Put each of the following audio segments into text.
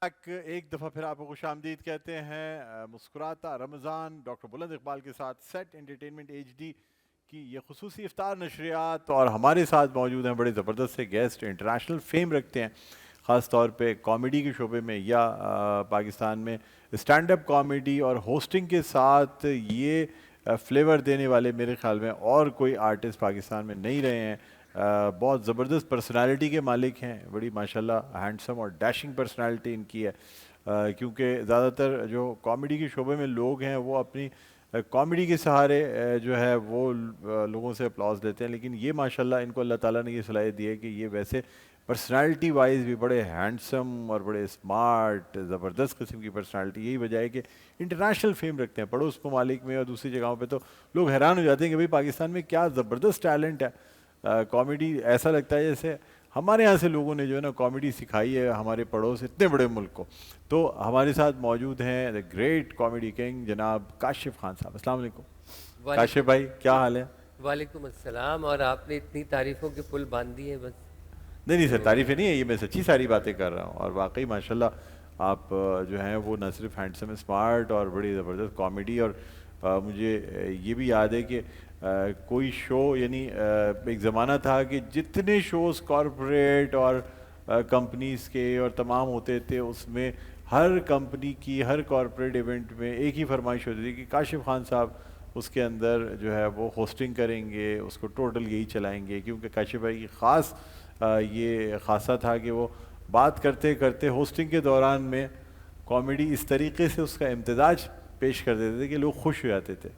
एक दफ़ा फिर आपको खुशामदीद कहते हैं। मुस्कुराता रमज़ान डॉक्टर बुलंद इकबाल के साथ सेट एंटरटेनमेंट एचडी की ये खुसूसी इफ्तार नशरियात, और हमारे साथ मौजूद हैं बड़े ज़बरदस्त से गेस्ट, इंटरनेशनल फेम रखते हैं ख़ास तौर पे कॉमेडी के शोबे में या पाकिस्तान में स्टैंड अप कॉमेडी और होस्टिंग के साथ ये फ्लेवर देने वाले मेरे ख्याल में और कोई आर्टिस्ट पाकिस्तान में नहीं रहे हैं। बहुत ज़बरदस्त पर्सनालिटी के मालिक हैं, बड़ी माशाल्लाह हैंडसम और डैशिंग पर्सनालिटी इनकी है। क्योंकि ज़्यादातर जो कॉमेडी के शोबे में लोग हैं वो अपनी कॉमेडी के सहारे जो है वो लोगों से अपलॉज लेते हैं, लेकिन ये माशाल्लाह इनको अल्लाह ताला ने ये सलाहियत दी है कि ये वैसे पर्सनालिटी वाइज भी बड़े हैंडसम और बड़े स्मार्ट ज़बरदस्त किस्म की पर्सनालिटी। यही वजह है कि इंटरनेशनल फेम रखते हैं पड़ोस ममालिक में और दूसरी जगहों पे। तो लोग हैरान हो जाते हैं कि भाई पाकिस्तान में क्या ज़बरदस्त टैलेंट है कॉमेडी। ऐसा लगता है जैसे हमारे यहाँ से लोगों ने जो है ना कॉमेडी सिखाई है हमारे पड़ोस इतने बड़े मुल्क को। तो हमारे साथ मौजूद हैं द ग्रेट कॉमेडी किंग जनाब काशिफ खान साहब। अस्सलाम वालेकुम काशिफ भाई, क्या हाल है? वालेकुम अस्सलाम। और आपने इतनी तारीफ़ों के पुल बांध दिए बस। नहीं नहीं सर, तो तारीफ़ें नहीं है, ये मैं सच्ची सारी बातें कर रहा हूँ। और वाकई माशाल्लाह आप जो हैं वो न सिर्फ हैंडसम स्मार्ट और बड़ी ज़बरदस्त कॉमेडी। और मुझे ये भी याद है कि कोई शो यानी एक ज़माना था कि जितने शोज़ कॉरपोरेट और कंपनीज़ के और तमाम होते थे उसमें हर कंपनी की हर कॉरपोरेट इवेंट में एक ही फरमाइश होती थी कि काशिफ खान साहब उसके अंदर जो है वो होस्टिंग करेंगे, उसको टोटल यही चलाएंगे। क्योंकि काशिफ भाई की ख़ास ये ख़ासा था कि वो बात करते करते होस्टिंग के दौरान में कॉमेडी इस तरीके से उसका इम्तजाज पेश कर देते थे कि लोग खुश हो जाते थे।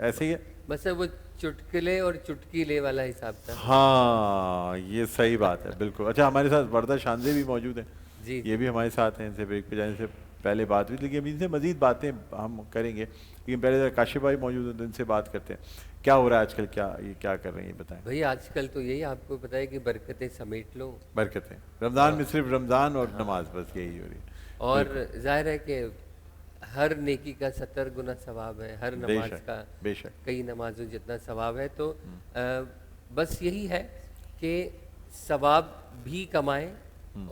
ऐसे ही है? बस वो चुटकुले और चुटकीले वाला हिसाब था। हाँ, ये सही बात है, बिल्कुल। अच्छा, हमारे साथ वर्दा शानदे भी मौजूद हैं, जी ये जी। भी हमारे साथ हैं। इनसे ब्रेक पे जाने से पहले बात हुई, लेकिन अभी इनसे मज़ीद बातें हम करेंगे, लेकिन पहले ज़रा काशिफ भाई मौजूद हैं तो इनसे बात करते हैं। क्या हो रहा है आजकल, क्या कर रहे हैं, ये बताएं। भाई आजकल तो यही आपको पता है कि बरकतें समेट लो। बरकतें रमज़ान में और सिर्फ रमज़ान और हाँ, नमाज, बस यही हो रही है। और बिल्कुल, जाहिर है कि हर नेकी का 70 गुना सवाब है, हर नमाज बेशक का बेशक। कई नमाजों जितना सवाब है। तो बस यही है कि सवाब भी कमाएं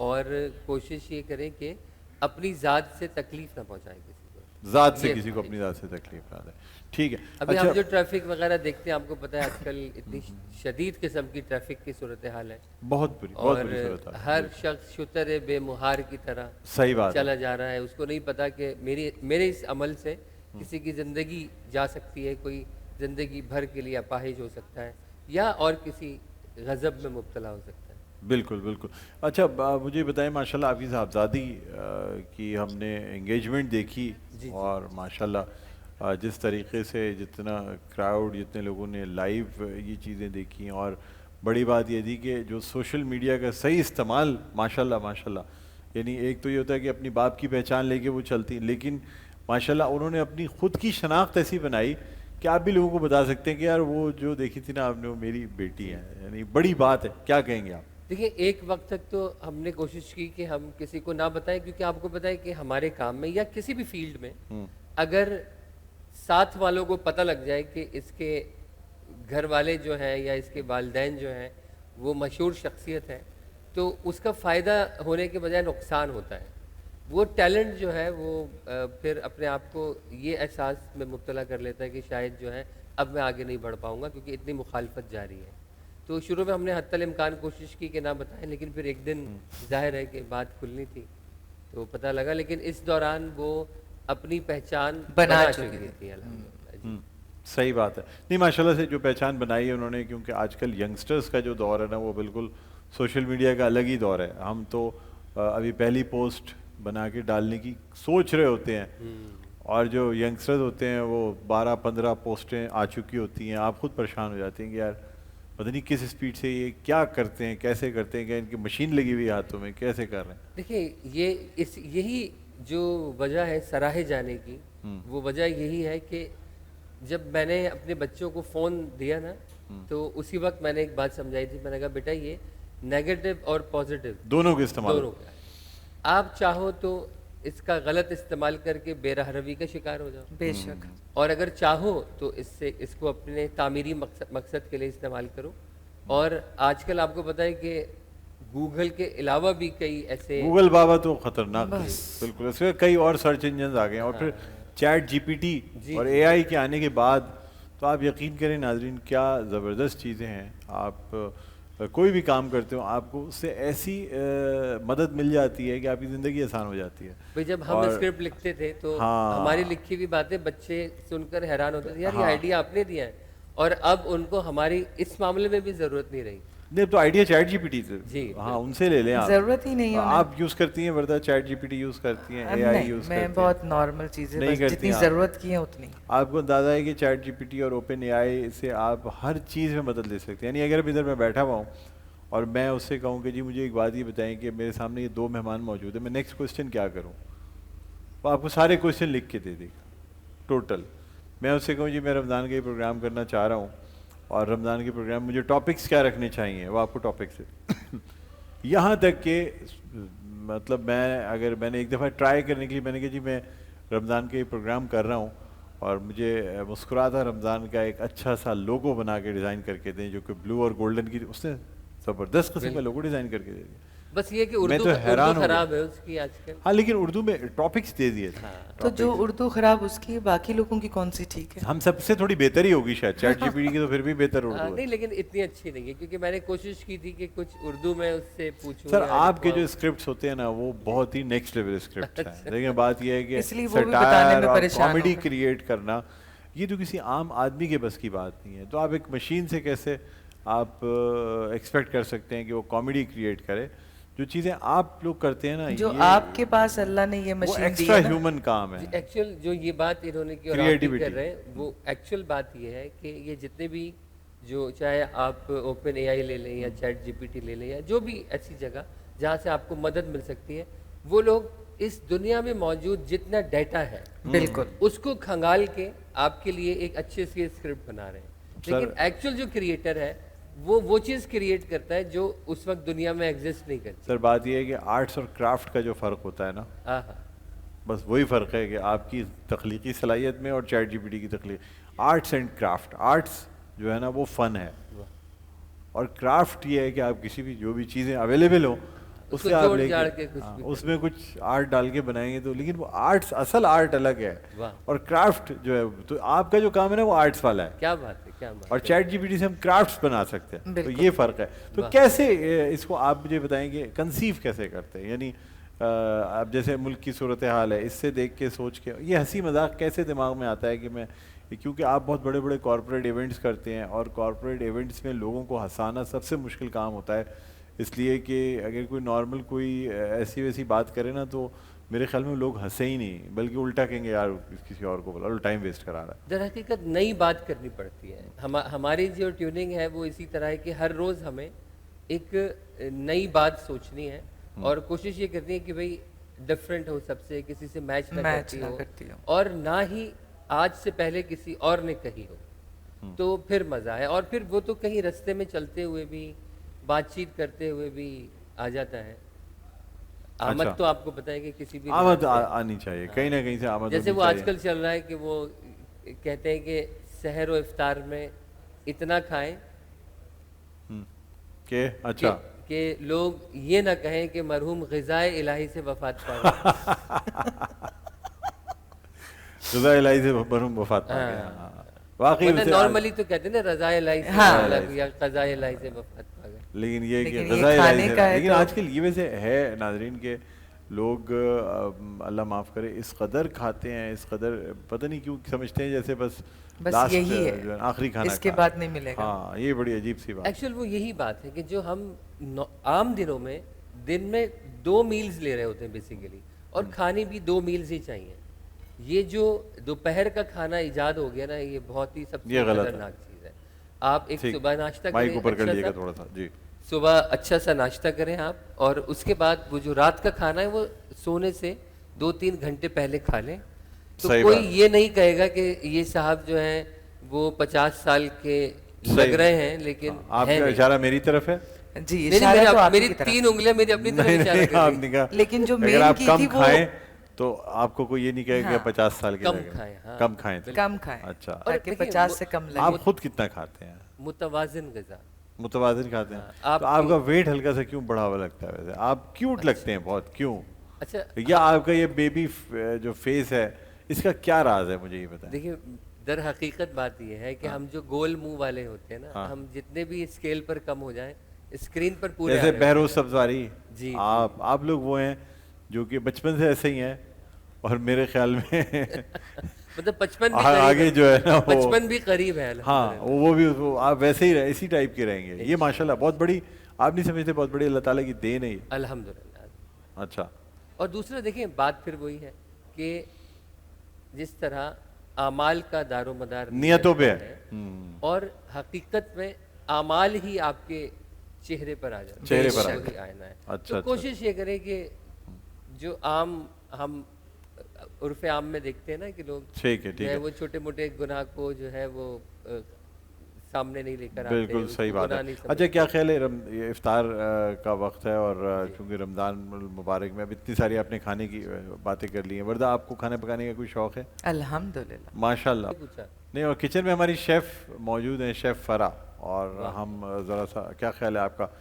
और कोशिश ये करें कि अपनी ज़ात से तकलीफ़ ना पहुंचाएं किसी ज़ात को। से ये किसी को जी। अपनी ज़ात से तकलीफ ना दे, ठीक है। अभी हम अच्छा, जो ट्रैफिक वगैरह देखते हैं, आपको पता है आजकल इतनी शदीद किस्म की ट्रैफिक की सूरत हाल है। बहुत और बुरी सूरत हाल है, हर बिल्कुल। शख्स शुतर बेमुहार की तरह सही बात है। चला जा रहा है। उसको नहीं पता कि मेरे इस अमल से किसी की ज़िंदगी जा सकती है, कोई ज़िंदगी भर के लिए अपाहिज हो सकता है या और किसी गज़ब में मुब्तला हो सकता है। बिल्कुल बिल्कुल। अच्छा, मुझे बताएं, माशाल्लाह आपकी साहबजादी की हमने एंगेजमेंट देखी, जी जी। और माशाल्लाह जिस तरीके से जितना क्राउड, जितने लोगों ने लाइव ये चीज़ें देखी, और बड़ी बात ये थी कि जो सोशल मीडिया का सही इस्तेमाल, माशाल्लाह माशाल्लाह। यानी एक तो ये होता है कि अपनी बाप की पहचान लेके वो चलती, लेकिन माशाल्लाह उन्होंने अपनी खुद की शनाख्त ऐसी बनाई कि आप भी लोगों को बता सकते हैं कि यार वो जो देखी थी ना आपने, वो मेरी बेटी है। यानी बड़ी बात है, क्या कहेंगे आप? देखिए, एक वक्त तक तो हमने कोशिश की कि हम किसी को ना बताएं, क्योंकि आपको पता है कि हमारे काम में या किसी भी फील्ड में अगर साथ वालों को पता लग जाए कि इसके घर वाले जो हैं या इसके वालिदैन जो हैं वो मशहूर शख्सियत है, तो उसका फ़ायदा होने के बजाय नुकसान होता है। वो टैलेंट जो है वो फिर अपने आप को ये एहसास में मुब्तला कर लेता है कि शायद जो है अब मैं आगे नहीं बढ़ पाऊँगा, क्योंकि इतनी मुखालफत जारी है। तो शुरू में हमने हत्तल इम्कान कोशिश की कि ना बताएं, लेकिन फिर एक दिन जाहिर है कि बात खुलनी थी तो पता लगा। लेकिन इस दौरान वो अपनी पहचान बना बना चुके चुकी थे। थी अल्हम्दुलिल्लाह जी। सही बात है। नहीं, माशाल्लाह से जो पहचान बनाई है उन्होंने, क्योंकि आजकल यंगस्टर्स का जो दौर है ना वो बिल्कुल सोशल मीडिया का अलग ही दौर है। हम तो अभी पहली पोस्ट बना के डालने की सोच रहे होते हैं, और जो यंगस्टर्स होते हैं वो 12-15 पोस्टें आ चुकी होती हैं। आप खुद परेशान हो जाते हैं कि यार पता नहीं किस स्पीड से ये क्या करते हैं, कैसे करते हैं, क्या इनकी मशीन लगी हुई है हाथों में, कैसे कर रहे हैं। देखिए, यही जो वजह है सराहे जाने की, वो वजह यही है कि जब मैंने अपने बच्चों को फ़ोन दिया ना, तो उसी वक्त मैंने एक बात समझाई थी। मैंने कहा बेटा, ये नेगेटिव और पॉजिटिव दोनों के इस्तेमाल दोनों होते का है। आप चाहो तो इसका गलत इस्तेमाल करके बेरहरवी का शिकार हो जाओ, बेशक। और अगर चाहो तो इसको अपने तामीरी मकसद के लिए इस्तेमाल करो। और आजकल आपको पता है कि गूगल के अलावा भी कई ऐसे गूगल बाबा तो खतरनाक है, बिल्कुल। इसमें कई और सर्च इंजन आ गए हैं, और फिर चैट जीपीटी और एआई के आने के बाद तो आप यकीन करें नाजरीन, क्या ज़बरदस्त चीज़ें हैं। आप कोई भी काम करते हो, आपको उससे ऐसी मदद मिल जाती है कि आपकी ज़िंदगी आसान हो जाती है। भाई जब हम और स्क्रिप्ट लिखते थे तो हाँ। हमारी लिखी हुई बातें बच्चे सुनकर हैरान होते थे, यार ये हाँ। आइडिया आपने दिया है, और अब उनको हमारी इस मामले में भी जरूरत नहीं रही। नहीं, तो आइडिया चैट जीपीटी से, जी, हाँ, उनसे ले लें आप। जरूरत ही नहीं है उन्हें। आप यूज़ करती हैं वर्दा, चैट जीपीटी यूज़ करती हैं, अब एआई नहीं, यूज़ मैं करती हैं? बहुत नॉर्मल चीजें, नहीं बस करती जितनी आप। जरूरत की है उतनी। आपको अंदाज़ा है कि चैट जीपीटी और ओपन एआई से आप हर चीज़ में मदद ले सकते हैं। यानी अगर इधर मैं बैठा हुआ हूँ और मैं उससे कहूँ कि जी मुझे एक बात ये बताएं कि मेरे सामने ये 2 मेहमान मौजूद है, मैं नेक्स्ट क्वेश्चन क्या करूँ, वो आपको सारे क्वेश्चन लिख के दे देगा टोटल। मैं उससे कहूँ जी मैं रमज़ान का ये प्रोग्राम करना चाह रहा हूँ, और रमज़ान के प्रोग्राम मुझे टॉपिक्स क्या रखने चाहिए, वो आपको टॉपिक्स है। यहाँ तक कि मतलब मैंने एक दफ़ा ट्राई करने के लिए मैंने कहा जी मैं रमज़ान के प्रोग्राम कर रहा हूँ और मुझे मुस्कुराता रमज़ान का एक अच्छा सा लोगो बना के डिज़ाइन करके दें, जो कि ब्लू और गोल्डन की, उसने ज़बरदस्त किस्म का लोगो डिज़ाइन करके दे दिया। बस ये कि मैं उर्दू तो हैरान उर्दू हो गया। खराब है उसकी आजकल। हाँ, लेकिन उर्दू में टॉपिक्स दे दिए थे। तो जो उर्दू खराब उसकी है, बाकी लोगों की कौन सी ठीक है? हम सबसे थोड़ी बेहतर ही होगी शायद, चैट जीपीटी की तो फिर भी बेहतर उर्दू है। नहीं, लेकिन इतनी अच्छी नहीं है, क्योंकि मैंने कोशिश की थी कि कुछ उर्दू में उससे पूछूं। सर, या आपके लिखवाऊं। जो स्क्रिप्ट्स होते हैं ना, वो बहुत ही नेक्स्ट लेवल स्क्रिप्ट्स हैं। लेकिन बात ये है कि इसलिए वो भी बताने में और परेशान कॉमेडी हो गए। क्रिएट करना, ये तो किसी आम आदमी के बस की बात नहीं है। तो आप एक मशीन से कैसे आप एक्सपेक्ट कर सकते हैं कि वो कॉमेडी क्रिएट करे? जो चीज़ें आप लोग करते हैं ना, जो ये आपके पास अल्लाह ने ये वो मशीन दी एक्स्ट्रा है ना, ह्यूमन काम है। एक्चुअल जो ये बात इन्होंने की और आप भी Creativity। कर रहे हैं, वो एक्चुअल बात ये है कि ये जितने भी जो, चाहे आप ओपन एआई ले लें या चैट जीपीटी ले लें या जो भी ऐसी जगह जहाँ से आपको मदद मिल सकती है, वो लोग इस दुनिया में मौजूद जितना डाटा है बिल्कुल उसको खंगाल के आपके लिए एक अच्छे से स्क्रिप्ट बना रहे हैं। लेकिन एक्चुअल जो क्रिएटर है वो चीज़ क्रिएट करता है जो उस वक्त दुनिया में एग्जिस्ट नहीं करती। सर, बात ये है कि आर्ट्स और क्राफ्ट का जो फ़र्क होता है ना, हाँ हाँ, बस वही फ़र्क है कि आपकी तख्लीकी सलाहियत में और चैट जीपीटी की तख्लीक। आर्ट्स एंड क्राफ्ट, आर्ट्स जो है ना वो फ़न है, और क्राफ्ट ये है कि आप किसी भी जो भी चीज़ें अवेलेबल हो उसको उससे आप जोड़ लेके, जाड़ के कुछ हाँ, भी उसमें कुछ आर्ट डाल के बनाएंगे तो, लेकिन वो आर्ट्स, असल आर्ट अलग है, वाह। और क्राफ्ट जो है, तो आपका जो काम है ना वो आर्ट्स वाला है, क्या बात है, क्या बात और चैट जीपीटी से हम क्राफ्ट्स बना सकते हैं। तो बिल्कुल। ये फ़र्क है। तो कैसे इसको आप मुझे बताएंगे, कंसीव कैसे करते हैं? यानी अब जैसे मुल्क की सूरत हाल है, इससे देख के सोच के ये हंसी मजाक कैसे दिमाग में आता है कि मैं, क्योंकि आप बहुत बड़े बड़े कॉर्पोरेट इवेंट्स करते हैं, और कॉर्पोरेट इवेंट्स में लोगों को हंसाना सबसे मुश्किल काम होता है, इसलिए कि अगर कोई नॉर्मल कोई ऐसी वैसी बात करे ना, तो मेरे ख्याल में लोग हंसे ही नहीं, बल्कि उल्टा कहेंगे यार किसी और को बोला, टाइम वेस्ट करा रहा है। दर हकीकत नई बात करनी पड़ती है। हमारी जो ट्यूनिंग है वो इसी तरह है कि हर रोज़ हमें एक नई बात सोचनी है, और कोशिश ये करनी है कि भाई डिफरेंट हो सबसे, किसी से मैच ना करती हो, और ना ही आज से पहले किसी और ने कही हो, तो फिर मज़ा है। और फिर वो तो कहीं रास्ते में चलते हुए भी, बातचीत करते हुए भी आ जाता है। आमद तो आपको पता है कि किसी भी आमद आनी चाहिए, कहीं ना कहीं से आमद जैसे होनी वो चाहिए। आजकल चल रहा है कि वो कहते हैं कि सहर और इफ्तार में इतना खाएं कि अच्छा कि लोग ये ना कहें कि मरहूम ग़िज़ाए इलाही से वफात पा गए। रज़ा इलाही से मरहूम वफात पा गया। हाँ। वाकई वरना उसे नॉर्मली तो कहते हैं ना रज़ा इलाही से हाँ। अलग या क़ज़ाए इलाही से वफात पा गए। लेकिन ये कि लेकिन ये रज़ा इलाही खाने से, का है लेकिन तो- आजकल ये वैसे है नाजरीन के लोग अल्लाह माफ़ करे इस कदर खाते हैं, इस कदर पता नहीं क्यों समझते हैं जैसे बस बस यही है, जो आखिरी खाना इसके खा बाद नहीं मिलेगा। हाँ, ये बड़ी अजीब सी बात। एक्चुअल वो यही बात है कि जो हम आम दिनों में दिन में 2 मील्स ले रहे होते हैं बेसिकली, और खाने भी 2 मील्स ही चाहिए। ये जो दोपहर का खाना इजाद हो गया ना, ये बहुत ही सबसे ये गलत है। खतरनाक चीज़ है। आप एक ठीक, सुबह नाश्ता माइक करें ऊपर कर अच्छा लीजिएगा सा, थोड़ा सा जी। सुबह अच्छा सा नाश्ता करें आप, और उसके बाद वो जो रात का खाना है वो सोने से 2-3 घंटे पहले खा लें। तो सही कोई बात। ये नहीं कहेगा कि ये साहब जो हैं वो 50 साल के लग रहे हैं, लेकिन है आपका नहीं। इशारा मेरी तरफ है? जी, नहीं, इशारा तो आपकी मेरी तरफ। 3 उंगलियां मेरी अपनी तरफ नहीं इशारा नहीं, कर रही हैं। आपने कहा लेकिन जो अगर मेन आप की कम थी वो खाएं तो आपको कोई ये नहीं कहेगा हाँ। 50 साल के कम लगे। खाएं, हाँ। कम खाएं तो। कम खाएं अच्छा, और ताकि देखिए, 50 से कम आप लगे। खुद कितना खाते हैं? मुतवाजिन ग़िज़ा, मुतवाज़िन खाते हैं। आप तो आपका वेट हल्का सा क्यों बढ़ा हुआ लगता है वैसे? आप क्यूट लगते हैं बहुत, क्यों? अच्छा या आपका ये बेबी जो फेस है इसका क्या राज है, मुझे ये बताएं। देखिए, दर हकीकत बात यह है कि हम जो गोल मुंह वाले होते हैं ना, हम जितने भी स्केल पर कम हो जाएं, स्क्रीन पर पूरे आ जैसे रहे बहरोज सब्जारी, जी, आप लोग वो हैं जो कि बचपन से ऐसे ही हैं, और मेरे ख्याल में मतलब 55 भी आगे करीब जो है ना वो 55 भी करीब है। हाँ, वो भी वो आप वैसे ही इसी टाइप के रहेंगे। ये माशाल्लाह बहुत बड़ी, आप नहीं समझते, बहुत बड़ी अल्लाह ताला की देन है ये। अल्हम्दुलिल्लाह। अच्छा, और दूसरा देखिए, बात फिर वही है कि जिस तरह आमाल का दारोमदार नियतों पे है। और हकीकत में आमाल ही आपके चेहरे पर आ जाते हैं, चेहरे पर वही आते हैं। आईना है। अच्छा, तो अच्छा। कोशिश ये करें कि जो आम हम उर्फ़े आम में देखते हैं ना कि लोग ठीक है, ठीक जो है। वो छोटे मोटे गुनाह को जो है वो सामने नहीं लेकर आते, बिल्कुल सही उसको बात गुनाह है। नहीं अच्छा, समझते। क्या ख्याल है, ये इफ्तार का वक्त है, और चूंकि रमज़ान मुबारक में अब इतनी सारी आपने खाने की बातें कर ली हैं, वर्दा आपको खाना पकाने का कोई शौक़ है? अल्हम्दुलिल्लाह। माशाल्लाह। पूछा नहीं, और किचन में हमारी शेफ़ मौजूद हैं, शेफ़ फरा, और हम ज़रा सा, क्या ख्याल है आपका?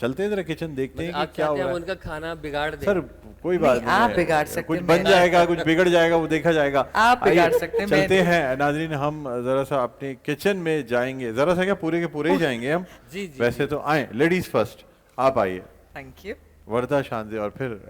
चलते हैं ज़रा किचन, देखते हैं आप कि क्या हो चाहते हैं रहा हम है। उनका खाना बिगाड़ दें? सर कोई बात नहीं, नहीं आप है। बिगाड़ सकते कुछ हैं, बन मैं- जाएगा, कुछ बिगड़ जाएगा, वो देखा जाएगा। आप बिगाड़ आइए, सकते हैं, मैं चलते नहीं। हैं नाज़रीन, हम जरा सा अपने किचन में जाएंगे, जरा सा क्या पूरे के पूरे ही जाएंगे हम। जी, जी, वैसे तो आए, लेडीज फर्स्ट, आप आइए, थैंक यू। वर्दा शानजे, और फिर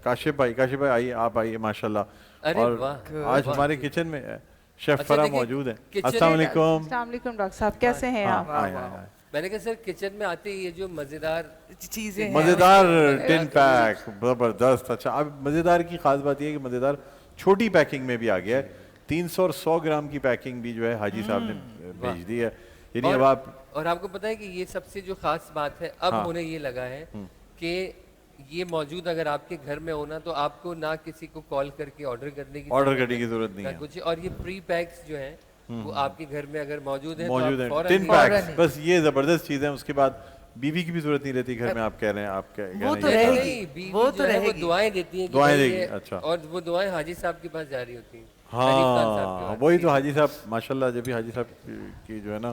काशिफ भाई आइए, आप आइए, माशाल्लाह। अरे और वाह, आज वाह। हमारे किचन में शेफ अच्छा, फरा देखिए, मौजूद है। किचन- अस्सलाम वालेकुम। अस्सलाम वालेकुम डॉक्टर साहब, कैसे हैं हाँ, आप? आए, आए। मैंने कहा सर, किचन में आते ही ये जो मजेदार चीजें हैं। मजेदार टिन पैक, जबरदस्त। अच्छा, अब मजेदार की खास बात यह है कि मजेदार छोटी पैकिंग में भी आ गया है। 300 और 100 ग्राम की पैकिंग भी जो है हाजी साहब ने भेज दी है। यानी अब आप, और आपको पता है कि ये सबसे जो खास बात है अब हाँ। होने ये लगा है कि ये मौजूद अगर आपके घर में होना तो आपको ना किसी को कॉल करके ऑर्डर करने की ऑर्डर जरूरत करने की है, जरूरत नहीं ना है। कुछ। और ये प्री पैक्स जो हैं वो आपके घर में अगर मौजूद है मौजूद तो है आप फौरन टिन ही- पैक्स, बस ये जबरदस्त चीज़ है। उसके बाद बीवी की भी जरूरत नहीं रहती घर में, आप कह रहे हैं, आप क्या वो कहना तो ये नहीं, चाह रहे रहेगी। हैं? नहीं, बीवी वो जो तो है वो रहेगी। दुआएं देती हैं कि दुआएं भाई देगी, ये- अच्छा। और वो दुआएं हाजी साहब के पास जा रही होती हैं, शरीफ खान साहब के हाँ, पास। वही तो हाजी साहब माशाल्लाह, जब भी हाजी साहब की जो है ना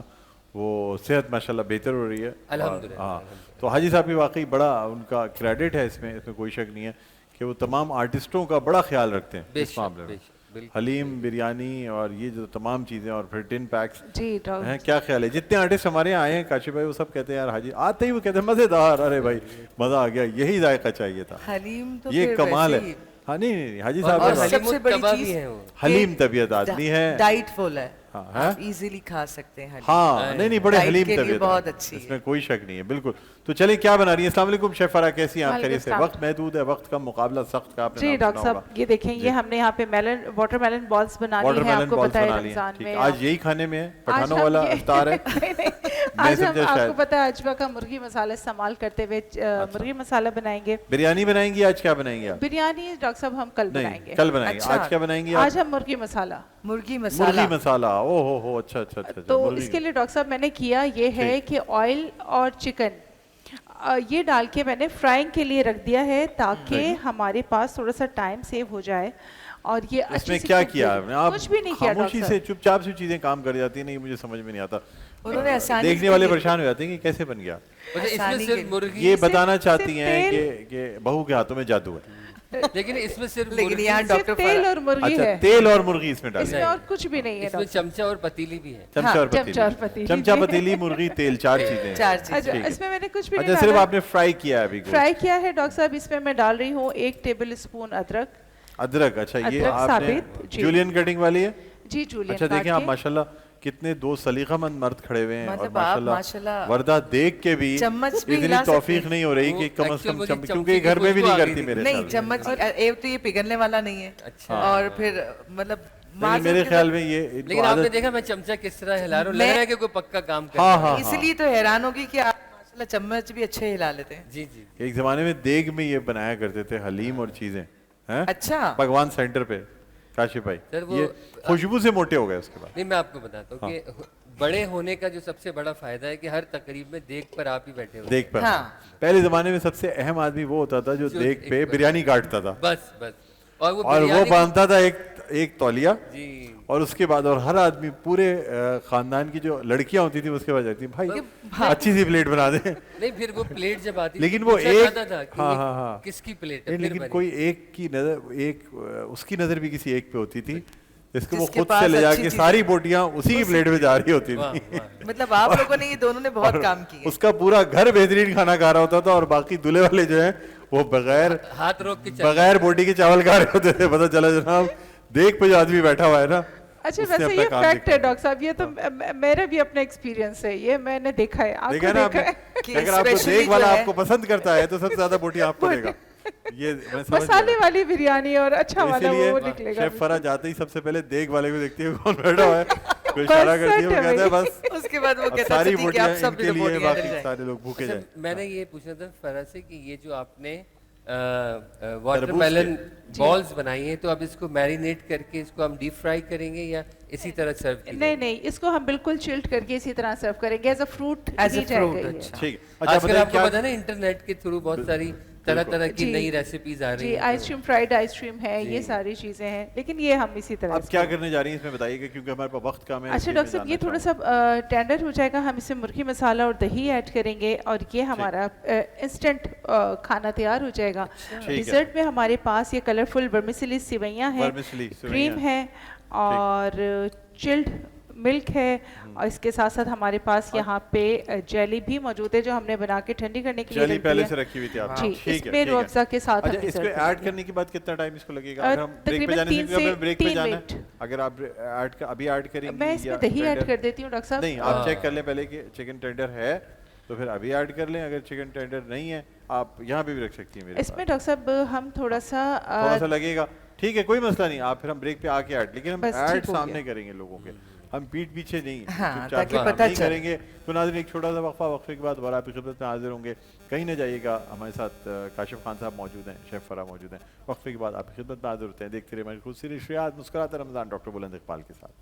वो सेहत माशाल्लाह बेहतर हो रही है। और अल्हम्दुलिल्लाह, हाँ, तो हाजी साहब की वाकई बड़ा उनका क्रेडिट है इसमें कोई शक नहीं है कि वो तमाम आर्टिस्टों का बड़ा ख्याल रखते हैं इस बेशक, मामले में। बेशक, बिल्कुल। हलीम, बिरयानी, और ये जो तमाम चीज़ें, और फिर टिन पैक्स जी डॉक्टर, हैं। क्या ख्याल है, जितने आर्टिस्ट हमारे यहाँ आए हैं काशिफ भाई, वो सब कहते हैं यार हाजी आते ही वो कहते हैं मज़ेदार, अरे भाई मज़ा आ गया, यही जायका चाहिए था, हलीम तो ये फिर कमाल है। वैसे ही- हाँ, नहीं हाजी और साहब और ने हलीम सबसे बड़ी मुत्तबा भी चीज हैं वो। हलीम तबीयत आदमी है। डाइटफुल है, हाँ, है? आप इजीली खा सकते हैं हलीम। हाँ, नहीं बड़े डाइट हलीम के लिए तबीयत बहुत है। अच्छी है। इसमें कोई शक नहीं है, बिल्कुल। तो चलिए, क्या बना रही है? अस्सलाम वालेकुम शेफ फरा, कैसी हैं आप? वालेकुम खैरियत से? सलाम। वक्त महदूद है, वक्त का मुकाबला सख्त का आपने जी नाम डॉक्टर सुना साहब, होगा। ये देखें, ये हमने यहाँ पे वाटरमेलन बॉल्स बना ली हैं, वाटरमेलन आपको बॉल्स पता है बना लिए, रमजान ठीक में। है। आज यही खाने में है, आज पठानों हम वाला ये- इफ्तार है। नहीं, नहीं, मैं आज हम समझा आपको शायद पता है अजवा का मुर्गी मसाला इस्तेमाल करते हुए मुर्गी मसाला बनाएंगे। बिरयानी बनाएंगी आज? क्या बनाएंगी आप? बिरयानी डॉक्टर साहब हम कल नहीं, बनाएंगे। कल बनाएंगे। अच्छा। आज क्या बनाएंगी आज आप? हम मुर्गी मसाला। मुर्गी मसाला। मुर्गी मसाला, ओ हो, अच्छा अच्छा अच्छा। तो मुर्गी- इसके लिए डॉक्टर साहब मैंने किया ये है ठीक। कि ऑयल और चिकन ये डाल के मैंने फ्राइंग के लिए रख दिया है, ताकि हमारे पास थोड़ा सा टाइम सेव हो जाए। और ये अच्छे इसमें से क्या cook किया हो- आपने? आप कुछ भी नहीं किया खामोशी डॉक्टर से साहब। चुपचाप से चीजें काम कर जाती है, नहीं मुझे समझ में नहीं आता। उन्होंने आसानी देखने से वाले की- परेशान हो जाते हैं कि कैसे बन गया। मतलब इसमें आसानी सिर्फ के- मुर्गी ये सिर्फ- बताना चाहती सिर्फ हैं तेल- कि बहू के हाथों में जादू है। लेकिन इसमें सिर्फ लेकिन मुर्गी- यहाँ सिर्फ डॉक्टर तेल फरा- और मुर्गी अच्छा, है, तेल और मुर्गी इसमें डाली, इसमें और कुछ भी नहीं है इसमें डॉक्टर साहब। चमचा और पतीली भी है। चमचा हाँ, और चमचा और पतीली। चमचा, पतीली, मुर्गी, तेल, चार चीजें हैं। चार चीजें। अच्छा, ठीक है। इसमें मैंने कुछ भी अच्छा, नहीं सिर्फ डाला। आपने फ्राई किया है अभी गोश्त। फ्राई किया है डॉक्टर साहब। इसमें मैं डाल रही हूँ 1 टेबल स्पून अदरक। अदरक, अच्छा ये अदरक आपने साबित, जी। जूलियन कटिंग वाली है? जी जूलियन अच्छा, देखिए काट आप के। माशाल्लाह कितने दो सलीकामंद मर्द खड़े हुए हैं, और मतलब आप माशाल्लाह माशाल्लाह वर्दा देख के भी चम्मच भी इतनी हिला सकते तौफीक हैं। नहीं हो रही कि वो कम से actually कम मुझे क्योंकि चमचे की घर में भी खुशबू नहीं आ करती गई थी। मेरे नहीं, ख्याल में। चम्मच एक तो ये पिघलने वाला नहीं है। अच्छा। और फिर मतलब मार लेकिन मेरे सकते ख्याल थे। में ये इनको लेकिन आपने आदत- देखा मैं चमचा किस तरह हिला रहा हूँ, लग मैं- रहा है कि कोई पक्का काम कर हाँ रहा है। हाँ हाँ। इसलिए तो हैरान होगी कि आप माशाल्लाह चम्मच भी अच्छे हिला लेते हैं। जी जी। एक जमाने में देग में ये बनाया करते थे हलीम और चीजें, हैं? अच्छा। भगवान सेंटर पे काशिफ भाई, सर, वो- ये खुशबू से मोटे हो गए उसके बाद। नहीं, मैं आपको बताता हूँ कि बड़े होने का जो सबसे बड़ा फायदा है कि हर तकरीब में देग पर आप ही बैठे हो। देग पर हाँ। पहले जमाने में सबसे अहम आदमी वो होता था जो जो देग एक पे पर- बिरयानी काटता था, बस बस। और वो और वो बिरयानी बांधता था एक एक तौलिया जी और उसके बाद और हर आदमी पूरे खानदान की जो लड़कियां होती थी उसके बाद जाती भाई अच्छी सी प्लेट बना दे। नहीं, फिर वो प्लेट जब आती थी लेकिन तो वो पूछा एक जाता था कि हाँ ये हाँ हाँ किसकी प्लेट है, नहीं, फिर लेकिन बनी। कोई एक की नजर एक उसकी नजर भी किसी एक पे होती थी जिसको वो जिसके खुद पास से ले अच्छी जाके चीजें- सारी बोटियां उसी की प्लेट में जा रही होती वाह, थी। वाह। मतलब आप लोगों ने ये दोनों ने बहुत काम किए। उसका पूरा घर बेहतरीन खाना खा रहा होता था और बाकी दूल्हे वाले जो है वो बगैर हाथ रोक के चल बगैर बोटी के चावल खा रहे होते थे। पता चला जनाब देख पे जो आदमी बैठा हुआ है ना अच्छा उसने वैसे अपना ये काम फैक्ट है देखा। डॉक्टर साहब, ये तो मेरा भी अपना एक्सपीरियंस है, ये मैंने देखा है, देखा आंखों ना देखा आपने है। कि कि अगर आपको especially देख वाला जो है- आपको पसंद करता है तो सबसे ज्यादा बोटी आपको देगा। ये मैं समझ मसाले गया। वाली बिरयानी और अच्छा वाला इसीलिए वो निकलेगा। शेफ फरा जाते ही सबसे पहले देख वाले को देखती है कौन बैठा हुआ है, कोई इशारा करती है, वो set है कहता है भाई। बस उसके बाद वो अब कहता सारी है कि बोटियां आप सब इनके लिए बोटियां बाकी जाए। सारे लोग भूखे अच्छा, जाए। मैंने ये पूछना था फरा से कि ये जो आपने तरबूज वाटरमेलन बॉल्स बनाई हैं, तो अब इसको मैरिनेट करके इसको हम डीप फ्राई करेंगे या इसी तरह सर्व नहीं करेंगे? नहीं, इसको हम बिल्कुल चिल्ड करके इसी तरह सर्व करेंगे, as a fruit As a fruit, अच्छा। ठीक है। अच्छा आजकल बताइए आपको क्या पता है ना, इंटरनेट के थ्रू बहुत सारी तरह तरह की जी। नई रेसिपीज आ रही जी, हैं, तो- आइसक्रीम, फ्राइड आइसक्रीम है, ये सारी चीजें हैं, लेकिन ये हम इसी तरह अब से क्या करने जा रही हैं इसमें बताइएगा क्योंकि हमारे पास वक्त कम है। अच्छा इसलिए डॉक्टर मैं साहब, ये जानना थोड़ा चाहूँगा। सा टेंडर हो जाएगा, हम इसमें मुर्गी मसाला और दही ऐड करेंगे और ये हमारा इंस्टेंट खाना तैयार हो जाएगा। है। डिजर्ट में हमारे पास ये कलरफुल वर्मिसेली सिवैयाँ हैं, वर्मिसेली सेवइयाँ क्रीम है और चिल्ड मिल्क है, और इसके साथ साथ हमारे पास यहाँ पे जेली भी मौजूद है जो हमने बना के ठंडी करने के लिए चली रख पहले दी से है। रखी हुई थी आप। जी, ठीक है, इसमें ठीक है। रूअफ़ज़ा के साथ अच्छा हम इसको dessert ऐड करेंगे। करने के बाद कितना टाइम इसको लगेगा? अ, अगर हम ब्रेक पे तकरीबन जाने से 3 पहले ब्रेक पे 3 जाना मिनट। है, अगर आप अभी ऐड करेंगे मैं या इसमें दही ऐड टेंडर- कर देती हूँ डॉक्टर साहब। नहीं, आप चेक कर लें पहले कि चिकन टेंडर है तो फिर अभी ऐड कर लें, अगर चिकन टेंडर नहीं है आप यहाँ पे भी रख सकती हैं मेरे इसमें पास। डॉक्टर साहब हम थोड़ा सा थोड़ा सा लगेगा, ठीक है कोई मसला नहीं, आप फिर हम ब्रेक पे आके ऐड, लेकिन हम बस ठीक ऐड हो गया। सामने करेंगे लोगों के, हम पीठ पीछे नहीं, हाँ, चुपचाप ताकि हम पता नहीं चले। करेंगे। तो नाज़रीन एक छोटा सा वक्फा, वक्फे के बाद दोबारा आपकी खिदमत में हाजिर होंगे। कहीं ना जाइएगा, हमारे साथ काशिफ खान साहब मौजूद हैं, शेफ फरा मौजूद हैं। वक्फे के बाद आपकी खिदमत में हाजिर होते हैं। देखते रहिए हमारी खूबसूरत नशरियात मुस्कुराता रमज़ान डॉक्टर बुलंद इकबाल के साथ।